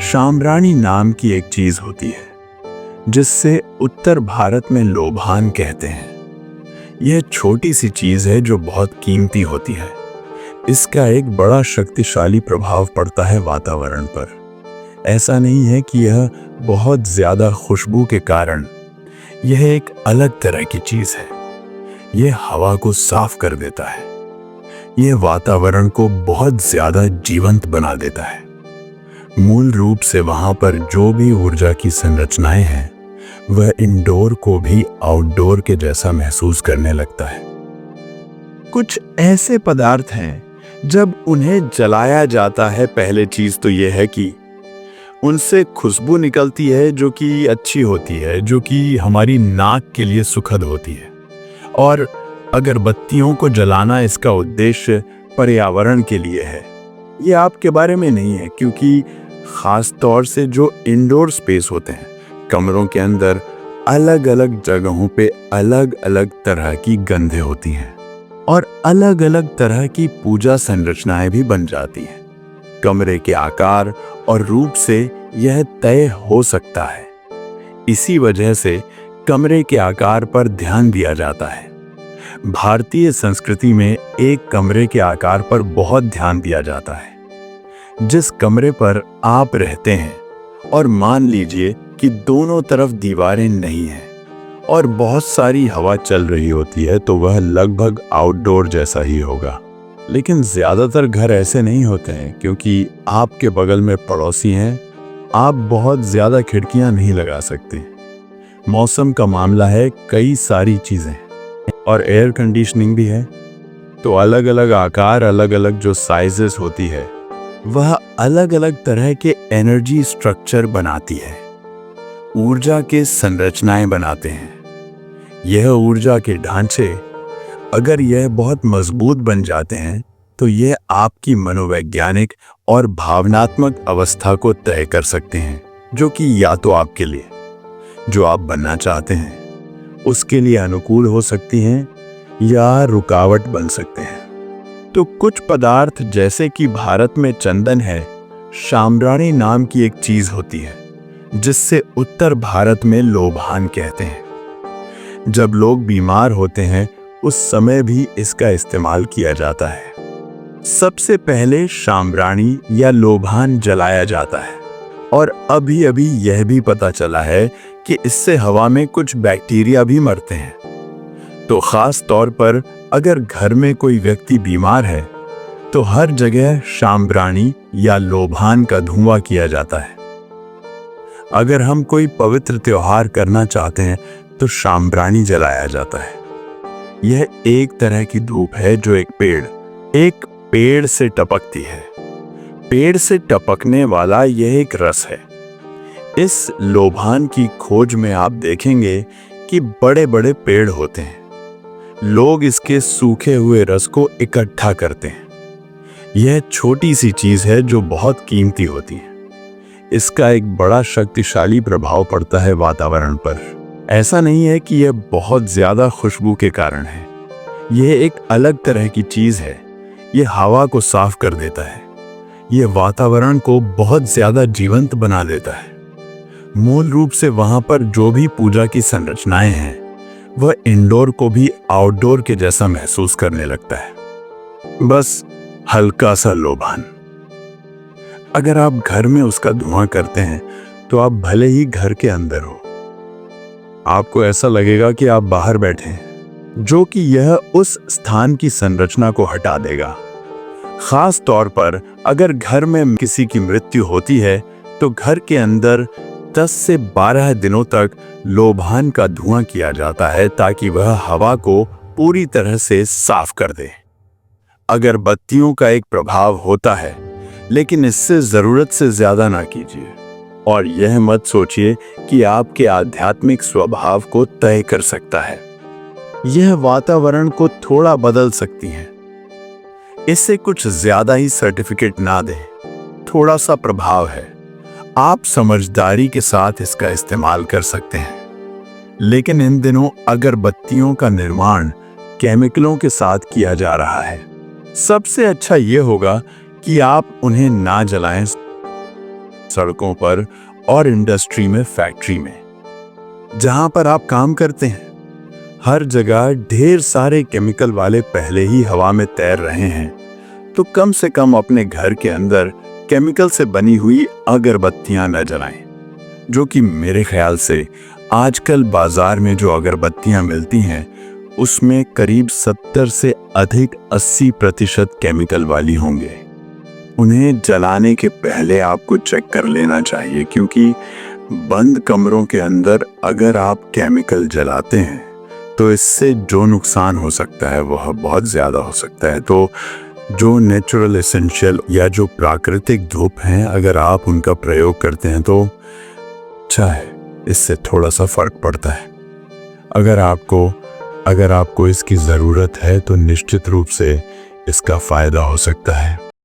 शाम्ब्राणी नाम की एक चीज होती है जिससे उत्तर भारत में लोबान कहते हैं। यह छोटी सी चीज है जो बहुत कीमती होती है। इसका एक बड़ा शक्तिशाली प्रभाव पड़ता है वातावरण पर। ऐसा नहीं है कि यह बहुत ज्यादा खुशबू के कारण, यह एक अलग तरह की चीज है। यह हवा को साफ कर देता है। यह वातावरण को बहुत ज्यादा जीवंत बना देता है। मूल रूप से वहां पर जो भी ऊर्जा की संरचनाएं हैं वह इंडोर को भी आउटडोर के जैसा महसूस करने लगता है। कुछ ऐसे पदार्थ हैं जब उन्हें जलाया जाता है, पहले चीज तो यह है कि उनसे खुशबू निकलती है जो कि अच्छी होती है, जो कि हमारी नाक के लिए सुखद होती है। और अगरबत्तियों को जलाना, इसका उद्देश्य पर्यावरण के लिए है। ये आपके बारे में नहीं है, क्योंकि खास तौर से जो इंडोर स्पेस होते हैं, कमरों के अंदर अलग अलग जगहों पे अलग अलग तरह की गंधें होती हैं और अलग अलग तरह की पूजा संरचनाएं भी बन जाती हैं। कमरे के आकार और रूप से यह तय हो सकता है। इसी वजह से कमरे के आकार पर ध्यान दिया जाता है। भारतीय संस्कृति में एक कमरे के आकार पर बहुत ध्यान दिया जाता है। जिस कमरे पर आप रहते हैं और मान लीजिए कि दोनों तरफ दीवारें नहीं हैं और बहुत सारी हवा चल रही होती है, तो वह लगभग आउटडोर जैसा ही होगा। लेकिन ज्यादातर घर ऐसे नहीं होते हैं, क्योंकि आपके बगल में पड़ोसी हैं। आप बहुत ज्यादा खिड़कियां नहीं लगा सकते। मौसम का मामला है, कई सारी चीजें और एयर कंडीशनिंग भी है। तो अलग अलग आकार, अलग अलग जो साइजेस होती है, वह अलग अलग तरह के एनर्जी स्ट्रक्चर बनाती है, ऊर्जा के संरचनाएं बनाते हैं। यह ऊर्जा के ढांचे अगर यह बहुत मजबूत बन जाते हैं तो यह आपकी मनोवैज्ञानिक और भावनात्मक अवस्था को तय कर सकते हैं, जो कि या तो आपके लिए जो आप बनना चाहते हैं उसके लिए अनुकूल हो सकती हैं या रुकावट बन सकते हैं। तो कुछ पदार्थ जैसे कि भारत में चंदन है, शाम्ब्राणी नाम की एक चीज होती है जिससे उत्तर भारत में लोबान कहते हैं। जब लोग बीमार होते हैं उस समय भी इसका इस्तेमाल किया जाता है। सबसे पहले शाम्ब्राणी या लोबान जलाया जाता है और अभी अभी यह भी पता चला है कि इससे हवा में कुछ बैक्टीरिया भी मरते हैं। तो खास तौर पर अगर घर में कोई व्यक्ति बीमार है तो हर जगह शाम्ब्राणी या लोबान का धुआं किया जाता है। अगर हम कोई पवित्र त्योहार करना चाहते हैं तो शाम्ब्राणी जलाया जाता है। यह एक तरह की धूप है जो एक पेड़ से टपकती है। पेड़ से टपकने वाला यह एक रस है। इस लोबान की खोज में आप देखेंगे कि बड़े बड़े पेड़ होते हैं। लोग इसके सूखे हुए रस को इकट्ठा करते हैं। यह छोटी सी चीज है जो बहुत कीमती होती है। इसका एक बड़ा शक्तिशाली प्रभाव पड़ता है वातावरण पर। ऐसा नहीं है कि यह बहुत ज्यादा खुशबू के कारण है। यह एक अलग तरह की चीज है। यह हवा को साफ कर देता है। यह वातावरण को बहुत ज्यादा जीवंत बना देता है। मूल रूप से वहां पर जो भी पूजा की संरचनाएं हैं वह इंडोर को भी आउटडोर के जैसा महसूस करने लगता है। बस हल्का सा लोबान। अगर आप घर में उसका धुआं करते हैं तो आप भले ही घर के अंदर हो, आपको ऐसा लगेगा कि आप बाहर बैठे हैं, जो कि यह उस स्थान की संरचना को हटा देगा। खास तौर पर अगर घर में किसी की मृत्यु होती है तो घर के अंदर 10 से 12 दिनों तक लोबान का धुआं किया जाता है ताकि वह हवा को पूरी तरह से साफ कर दे। अगरबत्तियों का एक प्रभाव होता है, लेकिन इससे जरूरत से ज्यादा ना कीजिए। और यह मत सोचिए कि आपके आध्यात्मिक स्वभाव को तय कर सकता है। यह वातावरण को थोड़ा बदल सकती है। इससे कुछ ज्यादा ही सर्टिफिकेट ना दें, थोड़ा सा प्रभाव है। आप समझदारी के साथ इसका इस्तेमाल कर सकते हैं। लेकिन इन दिनों अगरबत्तियों का निर्माण केमिकलों के साथ किया जा रहा है। सबसे अच्छा यह होगा कि आप उन्हें ना जलाएं। सड़कों पर और इंडस्ट्री में, फैक्ट्री में, जहां पर आप काम करते हैं, हर जगह ढेर सारे केमिकल वाले पहले ही हवा में तैर रहे हैं, तो कम से कम अपने घर के अंदर केमिकल से बनी हुई अगरबत्तियां न जलाएं। जो कि मेरे ख्याल से आजकल बाजार में जो अगरबत्तियां मिलती हैं उसमें करीब 70 से अधिक 80% केमिकल वाली होंगे। उन्हें जलाने के पहले आपको चेक कर लेना चाहिए, क्योंकि बंद कमरों के अंदर अगर आप केमिकल जलाते हैं तो इससे जो नुकसान हो सकता है वह बहुत ज़्यादा हो सकता है। तो जो नेचुरल एसेंशियल या जो प्राकृतिक धूप हैं, अगर आप उनका प्रयोग करते हैं तो अच्छा है, इससे थोड़ा सा फर्क पड़ता है। अगर आपको इसकी ज़रूरत है तो निश्चित रूप से इसका फ़ायदा हो सकता है।